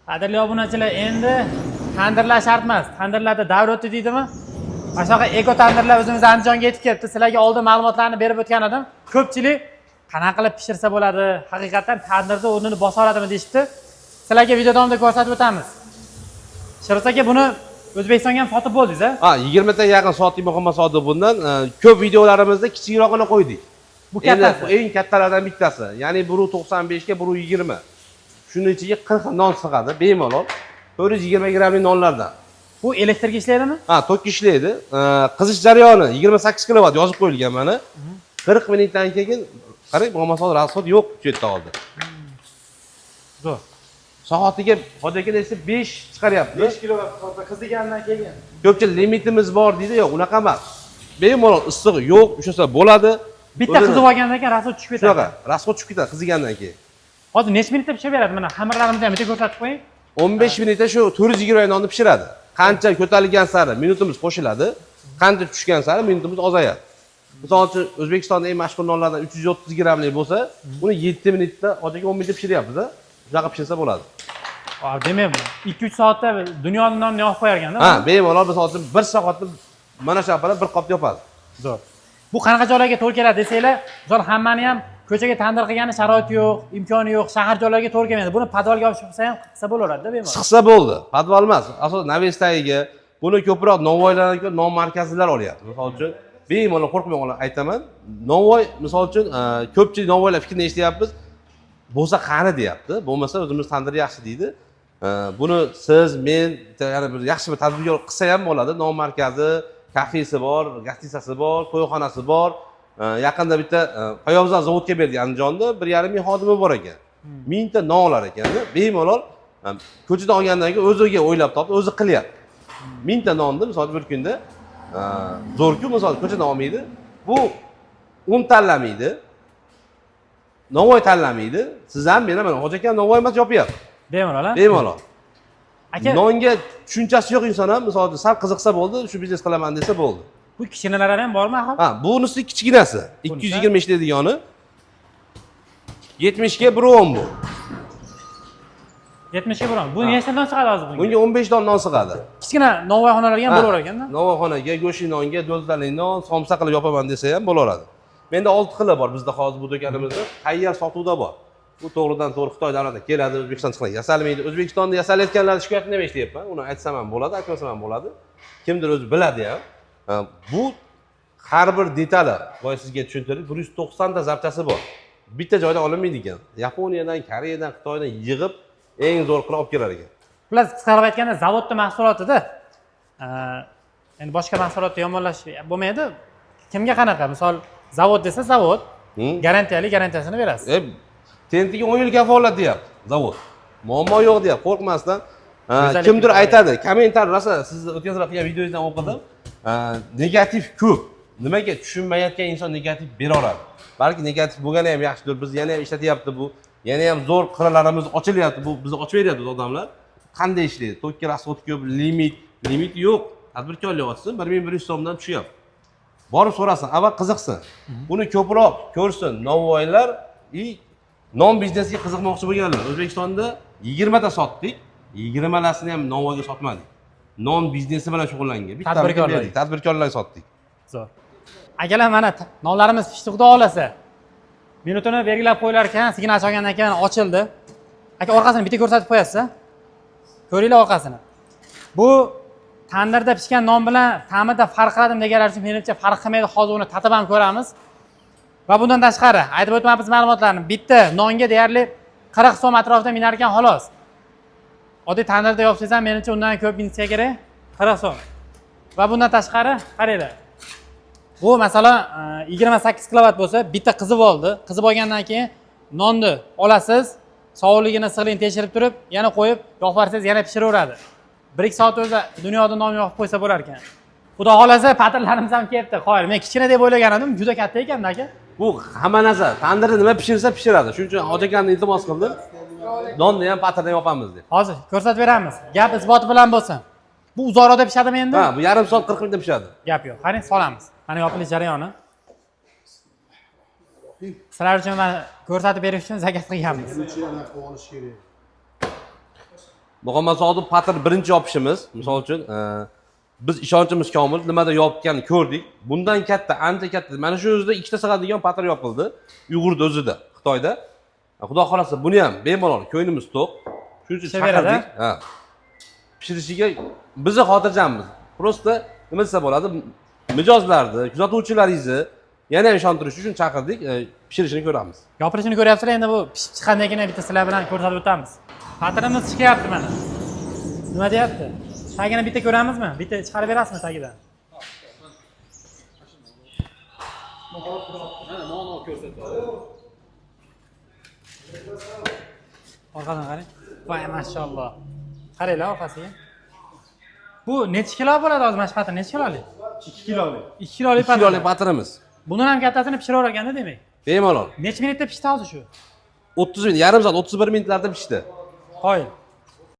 Qadrli obunachilar, endi tandirlar shart emas. Tandirlarda davr o'tdi deydimi? Mana shunaqa eko tandirlar o'zimiz Andijonga yetib kelibdi. Sizlarga oldin ma'lumotlarni berib o'tgan edim. Ko'pchilik qanaqa qilib pishirsa bo'ladi, haqiqatan tandirda o'rnini bosa oladimi deyishdi. Sizlarga video davomida ko'rsatib o'tamiz. Shiroz aka, buni O'zbekistonga ham sotib bo'ldingiz a? Ha, 20 ta yaqin soatlik muhimma sotib bundan ko'p videolarimizda kichikroqini qo'ydik. Bu kattasi. Eng kattalardan bittasi. Ya'ni 1.95 ga 1.20. Shuning ichiga 40 non sig'adi, bemalol. 420 grammli nonlardan. Bu elektrga ishlaydimi? Ha, tokka ishlaydi. Qizish jarayoni 28 kilovat yozib qo'yilgan mana. 40 minutdan keyin qarang, bo'lmasa rasxod yo'q shu yerda hozir. Zo'r. Soatiga hozirga esa 5 chiqaryapti. 5 kilovat qizigandan keyin. Ko'pchilik limitimiz bor deydi, yo'q, unaqa emas. Bemalol issig'i yo'q, o'shasa bo'ladi. Bitta qizib olgandan keyin rasxod tushib ketadi. Shunaqa, rasxod tushib ketadi qizigandan keyin. Hozir necha minutda pishirib beradi? Mana xamirlarimizni ham bitta ko'rsatib qo'ying. 15 minutda shu 420 nonni pishiradi. Qancha ko'tarilgan sari minutimiz qo'shiladi, qancha tushgan sari minutimiz ozayadi. Misol uchun O'zbekistonda eng mashhur nonlardan 330 grammli bo'lsa, uni 7 minutda, hozirgi 10 minutda pishiryapmiz-da. Shunaqa pishirsa bo'ladi. Demak, 2-3 soatda dunyoning nonini yopib qo'yar ekanda. Ha, bemalol misol uchun 1 soatda mana shu bilan bir qopni yopadi. Zo'r. Bu qanaqa joylarga to'g'ri keladi desanglar, zo'r hammani ham ko'chaga tandir qilgani sharoit yo'q, imkoni yo'q, shahar joylarga to'g'ri kelmaydi. Buni podvalga olib chiqsa ham qilsa bo'laveradi-da bemalol. Chiqsa bo'ldi. Podval emas. Asosan Navestagiga buni ko'proq Novvoylarga non markazlilar olyapti. Misol uchun bemalol qo'rqmay aytaman. Novvoy misol uchun ko'pchilik Novvoylar fikrini eshityapmiz. Bo'lsa qani deyapti. Bo'lmasa o'zimiz tandir yaxshi deydi. Buni siz, men yana bir yaxshi bir tadbirkor qilsa ham bo'ladi. Non markazi, kafesi bor, gastitsasi bor, to'yxonasi bor. Yaqinda bitta poyabzal zavodga berdik Andijonda, 1,5 ming xodimi bor ekan. 1000 ta non olar ekan-da. Bemalol ko'chadan olgandan keyin o'ziga o'ylab topdi, o'zi qilyapti. 1000 ta nonni misol bir kunda zo'r-ku, misol ko'chadan olmaydi. Bu un tanlamaydi. Novvoy tanlamaydi. Siz ham men ham Hoji aka Novvoy emas yopyapti. Bemalol, ha? Bemalol. Aka, nonga tushunchasi yo'q inson ham misol uchun sal qiziqsa bo'ldi, shu biznes qilaman desa bo'ldi. bu kichkinalari ham bormi axir? Ha, bunisi kichkinasi. 220 ishlaydigani. 70 ga 1.10 bu. 70 ga biron. Bu nechta non sig'adi hozir bunga? Bunga 15 don non sig'adi. Kichkina novvoyxonalarga ham bo'laverar ekanda. Novvoyxonaga, go'shli nonga, do'zdali non, somsa qilib yopaman desa ham bo'laveradi. Menda 6 xili bor bizda hozir bu do'konimizda. Tayyor sotuvda bor. Bu to'g'ridan to'g'ri Xitoy davlatidan keladi, O'zbekiston chiqadi. Yasalmaydi. O'zbekistonda yasalayotganlar shikoyatini nima ishlayapman? Uni aytsam ham bo'ladi, aytmasam ham bo'ladi. Kimdir o'zi biladi ham. Bu har bir detali, boya sizga tushuntirib, 190 ta zapchasi bor. Bitta joydan olinmaydi ekan. Yaponiyadan, Koreyadan, Xitoydan yig'ib eng zo'r qilib olib kelar ekan. Ular qisqarib aytganda zavodda mahsulotida endi boshqa mahsulotda yomonlash bo'lmaydi. Kimga qanaqa? Misol zavod desa zavod, garantiyasini berasiz. Tentiga 10 yil kafolat deyapti zavod. Muammo yo'q deyapti, qo'rqmasdan. Kimdir aytadi, kommentar rosa sizni o'tgan safar qilgan videongizdan o'qidim. Negativ ko'p. Nimaga tushunmayotgan inson negativ beraveradi. Balki negativ bo'lgani ham yaxshidir. Biz yana ham ishlatyapti bu. Yana ham zo'r qirralarimiz ochilyapti. Bu bizni ochib beryapti odamlar. Qanday ishlaydi? Tokka rasxod ko'p, limit yo'q. Tadbirkorlik ochsin, 1100 so'mdan tushyapti. Borib so'rasin, avval qiziqsin. Buni ko'proq ko'rsin Novvoylar non biznesiga qiziqmoqchi bo'lganlar. O'zbekistonda 20 ta sotdik. 20 tasini ham Novvoyga sotmadik. Non biznesi bilan shug'ullangan. Bitta tadbirkorlarga sotdik. Zo'r. Akalar, mana nonlarimiz pishdi, xudo xolasa. Minutini belgilab qo'ylar ekan, signal chalgandan keyin ochildi. Aka, orqasini bitta ko'rsatib qo'yasiz-a? Ko'ringlar orqasini. Bu tandirda pishgan non bilan ta'mida farq qiladimi deganlar uchun menimcha farq qilmaydi. Hozir uni tatib ham ko'ramiz. Va bundan tashqari aytib o'tmayapmiz ma'lumotlarni. Bitta nonga deyarli 40 so'm atrofida minar ekan xolos. Oddiy tandirda yopsangiz ham menimcha undan ko'p minsa kerak. 40 so'm. Va bundan tashqari qaranglar. Bu masalan 28 kilovat bo'lsa, bitta qizib oldi. Qizib olgandan keyin nonni olasiz, sovuqligini, issiqligini tekshirib turib, yana qo'yib, yopib yuborsangiz yana pishiraveradi. 1-2 soat o'zi dunyoda non yoqib qo'ysa bo'lar ekan. Xudo xolasa patirlarimiz ham kelibdi. Qo'yar. Men kichkina deb o'ylagan edim, juda katta ekan-da aka. Bu hamma narsa tandirda nima pishirsa pishiradi. Shuning uchun Hoji akani iltimos qildim. Nonni ham patirdan yopamiz deb. Hozir ko'rsatib beramiz. Gap isboti bilan bo'lsin. Bu uzoqroqda pishadimi endi? Ha, bu yarim soat 40 minutda pishadi. Gap yo'q. Qarang, solamiz. Mana yopilish jarayoni. Sizlar uchun mana ko'rsatib berish uchun zakat qilganmiz. bo'lmasa hozir patr birinchi yopishimiz, misol uchun biz ishonchimiz komil, nimada yopganini ko'rdik. Bundan katta, ancha katta. Mana shu o'zida ikkita sig'adigan patr yopildi. Uyg'urda o'zida, Xitoyda. Xudo xolasa buni ham bemalol ko'nglimiz to'q. Shuning uchun chaqirdik. Ha. Pishirishiga bizni xotirjammiz. Prosta nima desa bo'ladi? Mijozlarni, kuzatuvchilaringizni yana ishontirish uchun chaqirdik, pishirishini ko'ramiz. Yopilishini ko'ryapsizlar, endi bu pishib chiqqandan keyin bitta sizlar bilan ko'rsatib o'tamiz. Patrimiz chiqyapti mana. Nima deyapti? Tagini bitta ko'ramizmi? Bitta chiqarib berasizmi tagidan? Orqadan qarang. Voy mashalloh. Qaranglar orqasiga. Bu necha kilo bo'ladi hozir mana shu patr necha kilolik? 2 kilolik. 2 kilolik 2 kilolik patrimiz. Bundan ham kattasini pishiraver ekanda demak. Bemalol. Necha minutda pishdi hozir shu? 30 minut, yarim soat, 31 minutlarda pishdi. Qoyil.